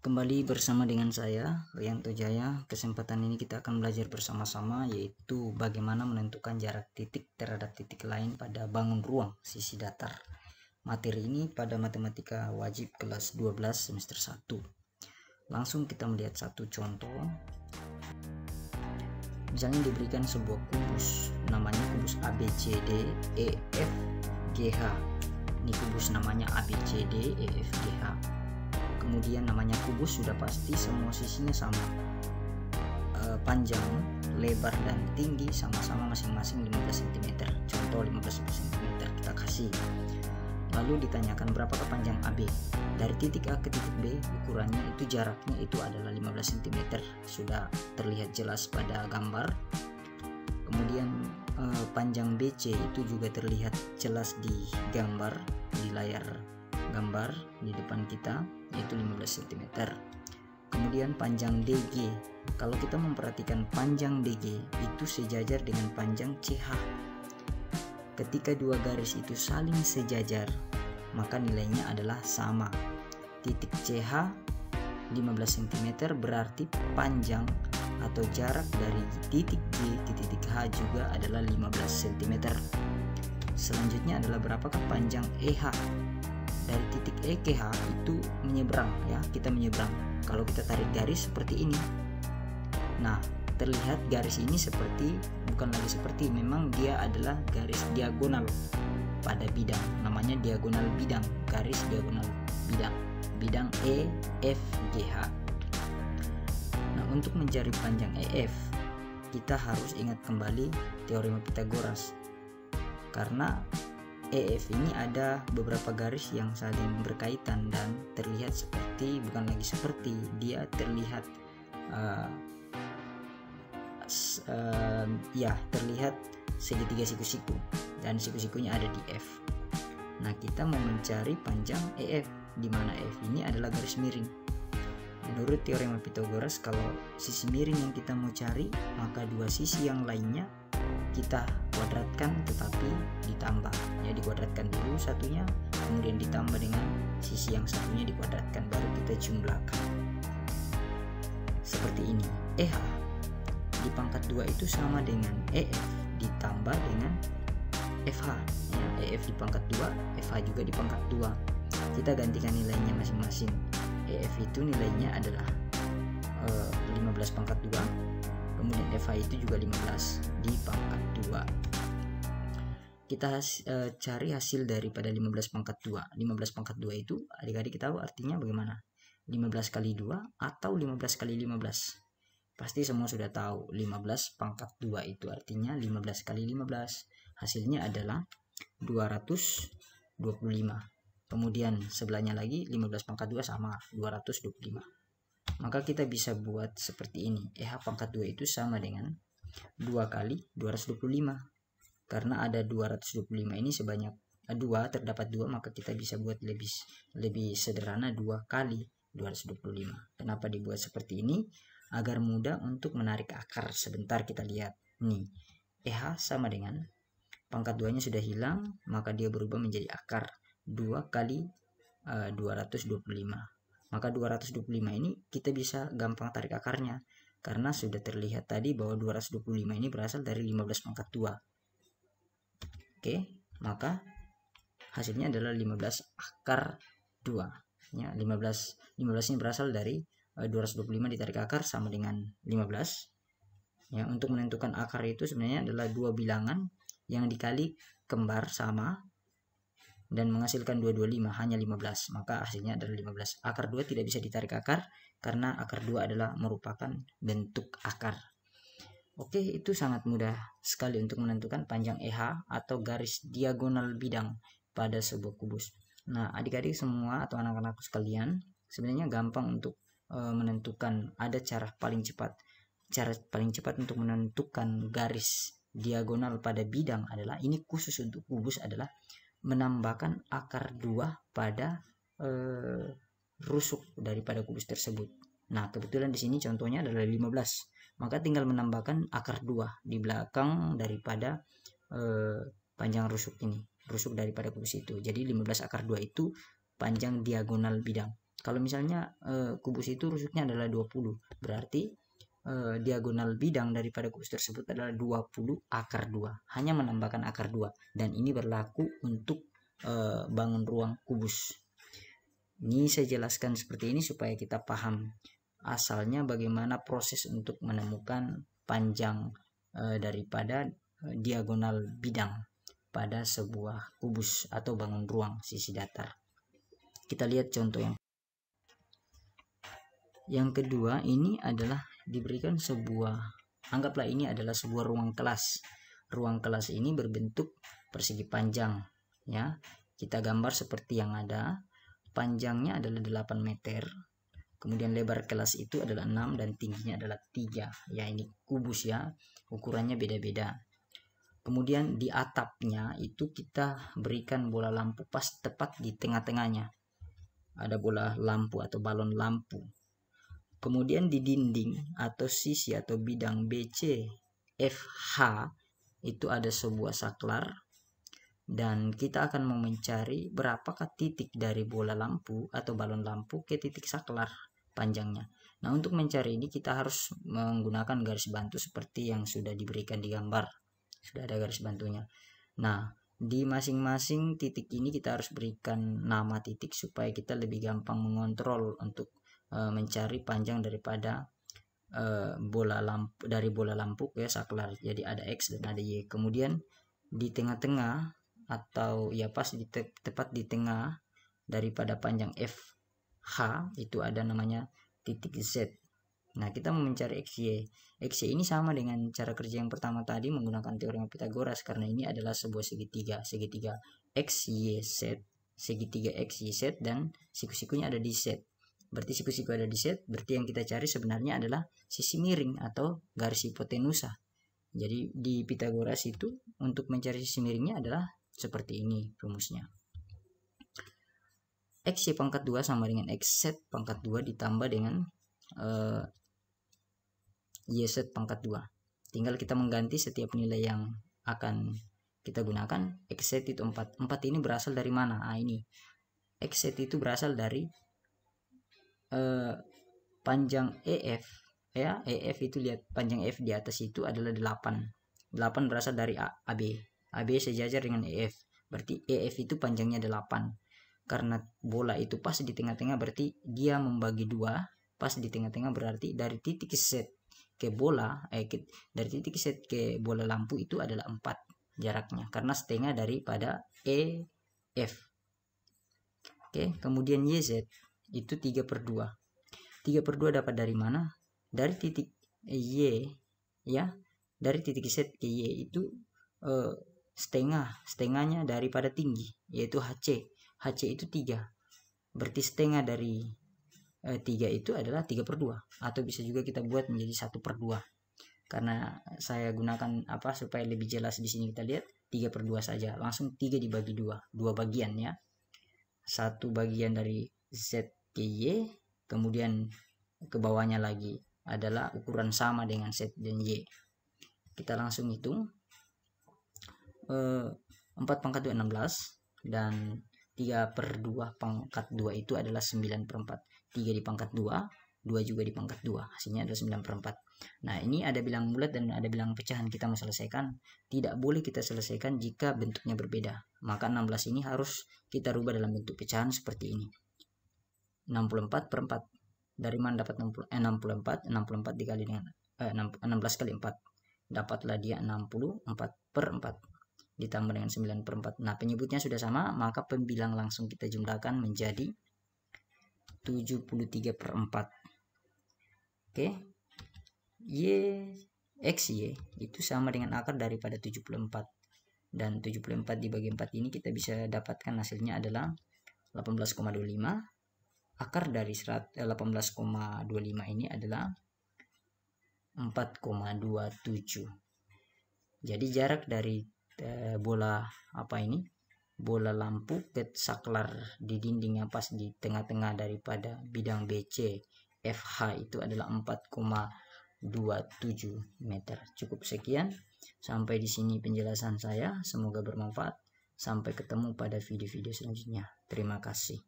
Kembali bersama dengan saya, Rianto Jaya. Kesempatan ini kita akan belajar bersama-sama, yaitu bagaimana menentukan jarak titik terhadap titik lain pada bangun ruang sisi datar. Materi ini pada Matematika Wajib kelas 12 semester 1. Langsung kita melihat satu contoh. Misalnya diberikan sebuah kubus, namanya kubus ABCD EFGH. Ini kubus namanya ABCD EFGH. Kemudian namanya kubus sudah pasti semua sisinya sama, panjang, lebar, dan tinggi sama-sama masing-masing 15 cm. Contoh 15 cm kita kasih. Lalu ditanyakan berapakah panjang AB dari titik A ke titik B, ukurannya itu jaraknya itu adalah 15 cm. Sudah terlihat jelas pada gambar. Kemudian panjang BC itu juga terlihat jelas di gambar, di layar gambar di depan kita, yaitu 15 cm. Kemudian panjang DG, kalau kita memperhatikan panjang DG itu sejajar dengan panjang CH. Ketika dua garis itu saling sejajar, maka nilainya adalah sama. Titik CH 15 cm berarti panjang atau jarak dari titik G ke titik H juga adalah 15 cm. Selanjutnya adalah berapakah panjang EH? Dari titik E ke H itu menyeberang, ya, kita menyeberang. Kalau kita tarik garis seperti ini, nah terlihat garis ini bukan lagi seperti, memang dia adalah garis diagonal pada bidang, namanya diagonal bidang, garis diagonal bidang EFGH. Nah, untuk mencari panjang EF kita harus ingat kembali teorema Pythagoras, karena EF ini ada beberapa garis yang saling berkaitan dan terlihat seperti, bukan lagi seperti, dia terlihat terlihat segitiga siku-siku, dan siku-sikunya ada di F. Nah, kita mau mencari panjang EF, di mana F ini adalah garis miring. Menurut teorema Pythagoras, kalau sisi miring yang kita mau cari, maka dua sisi yang lainnya kita kuadratkan tetapi ditambah, ya, dikuadratkan dulu satunya, kemudian ditambah dengan sisi yang satunya dikuadratkan, baru kita jumlahkan seperti ini. EH di pangkat 2 itu sama dengan EF ditambah dengan FH, ya, EF di pangkat 2, FH juga di pangkat 2. Kita gantikan nilainya masing-masing. EF itu nilainya adalah 15 pangkat 2, kemudian FH itu juga 15 di pangkat 2. Kita cari hasil daripada 15 pangkat 2. 15 pangkat 2 itu adik-adik tahu artinya bagaimana? 15 kali 2 atau 15 kali 15? Pasti semua sudah tahu 15 pangkat 2 itu artinya 15 kali 15. Hasilnya adalah 225. Kemudian sebelahnya lagi 15 pangkat 2 sama 225. Maka kita bisa buat seperti ini. EH pangkat 2 itu sama dengan 2 kali 225. Karena ada 225 ini sebanyak 2, terdapat 2, maka kita bisa buat lebih sederhana, 2 kali 225. Kenapa dibuat seperti ini? Agar mudah untuk menarik akar. Sebentar kita lihat. Nih, EH sama dengan pangkat 2-nya sudah hilang, maka dia berubah menjadi akar 2 kali 225. Maka 225 ini kita bisa gampang tarik akarnya, karena sudah terlihat tadi bahwa 225 ini berasal dari 15 pangkat 2. Oke, maka hasilnya adalah 15 akar 2. Ya, 15 ini berasal dari 225 ditarik akar sama dengan 15. Ya, untuk menentukan akar itu sebenarnya adalah dua bilangan yang dikali kembar sama dan menghasilkan 225, hanya 15, maka hasilnya adalah 15. Akar 2 tidak bisa ditarik akar karena akar 2 adalah merupakan bentuk akar. Oke, itu sangat mudah sekali untuk menentukan panjang EH atau garis diagonal bidang pada sebuah kubus. Nah, adik-adik semua atau anak-anakku sekalian, sebenarnya gampang untuk menentukan. Ada cara paling cepat. Cara paling cepat untuk menentukan garis diagonal pada bidang adalah, ini khusus untuk kubus, adalah menambahkan akar 2 pada rusuk daripada kubus tersebut. Nah, kebetulan di sini contohnya adalah 15. Maka tinggal menambahkan akar 2 di belakang daripada panjang rusuk ini, rusuk daripada kubus itu. Jadi 15 akar 2 itu panjang diagonal bidang. Kalau misalnya kubus itu rusuknya adalah 20, berarti diagonal bidang daripada kubus tersebut adalah 20 akar 2, hanya menambahkan akar 2, dan ini berlaku untuk bangun ruang kubus. Ini saya jelaskan seperti ini supaya kita paham asalnya bagaimana proses untuk menemukan panjang daripada diagonal bidang pada sebuah kubus atau bangun ruang sisi datar. Kita lihat contoh yang kedua. Ini adalah diberikan sebuah, anggaplah ini adalah sebuah ruang kelas. Ruang kelas ini berbentuk persegi panjang ya. Kita gambar seperti yang ada. Panjangnya adalah 8 meter. Kemudian lebar kelas itu adalah 6 dan tingginya adalah 3. Ya, ini kubus ya. Ukurannya beda-beda. Kemudian di atapnya itu kita berikan bola lampu pas tepat di tengah-tengahnya. Ada bola lampu atau balon lampu. Kemudian di dinding atau sisi atau bidang BCFH itu ada sebuah saklar, dan kita akan mencari berapakah titik dari bola lampu atau balon lampu ke titik saklar panjangnya. Nah, untuk mencari ini kita harus menggunakan garis bantu seperti yang sudah diberikan di gambar. Sudah ada garis bantunya. Nah, di masing-masing titik ini kita harus berikan nama titik supaya kita lebih gampang mengontrol untuk mencari panjang daripada bola lampu ya, saklar. Jadi ada X dan ada Y. Kemudian di tengah-tengah atau ya pas tepat di tengah daripada panjang FH itu ada namanya titik Z. Nah, kita mau mencari XY. XY ini sama dengan cara kerja yang pertama tadi menggunakan teorema Pythagoras, karena ini adalah sebuah segitiga XYZ, segitiga XYZ, dan siku-sikunya ada di Z. Berarti siku-siku ada di Z, berarti yang kita cari sebenarnya adalah sisi miring atau garis hipotenusa. Jadi di Pythagoras itu untuk mencari sisi miringnya adalah seperti ini rumusnya. XY pangkat 2 sama dengan XZ pangkat 2 ditambah dengan YZ pangkat 2. Tinggal kita mengganti setiap nilai yang akan kita gunakan. XZ itu 4. 4 ini berasal dari mana? Nah, ini. XZ itu berasal dari panjang EF ya. EF itu lihat panjang F di atas itu adalah 8. 8 berasal dari AB. AB sejajar dengan EF. Berarti EF itu panjangnya 8. Karena bola itu pas di tengah-tengah, berarti dia membagi 2. Pas di tengah-tengah berarti dari titik Z ke bola dari titik Z ke bola lampu itu adalah 4 jaraknya, karena setengah daripada EF. Oke, kemudian YZ itu 3/2. 3/2 dapat dari mana? Dari titik Y ya. Dari titik Z ke Y itu setengahnya daripada tinggi, yaitu HC. HC itu 3. Berarti setengah dari 3 itu adalah 3/2, atau bisa juga kita buat menjadi 1/2. Karena saya gunakan supaya lebih jelas di sini, kita lihat 3/2 saja. Langsung 3 dibagi 2 bagian ya. Satu bagian dari Z ke Y, kemudian ke bawahnya lagi adalah ukuran sama dengan Z dan Y. Kita langsung hitung. 4 pangkat 2 16, dan 3/2 pangkat 2 itu adalah 9/4. 3 di pangkat 2, 2 juga di pangkat 2, hasilnya adalah 9/4. Nah, ini ada bilang bulat dan ada bilang pecahan. Kita mau selesaikan, tidak boleh kita selesaikan jika bentuknya berbeda. Maka 16 ini harus kita rubah dalam bentuk pecahan seperti ini. 64/4. Dari mana dapat 64? 64 dikali dengan 16 kali 4. Dapatlah dia 64/4. Ditambah dengan 9/4. Nah, penyebutnya sudah sama, maka pembilang langsung kita jumlahkan menjadi 73/4. Oke. XY itu sama dengan akar daripada 74. Dan 74 dibagi 4 ini kita bisa dapatkan hasilnya adalah 18,25. Akar dari 18,25 ini adalah 4,27. Jadi jarak dari bola lampu ke saklar di dinding yang pas di tengah-tengah daripada bidang BC FH itu adalah 4,27 meter. Cukup sekian, sampai di sini penjelasan saya, semoga bermanfaat. Sampai ketemu pada video-video selanjutnya. Terima kasih.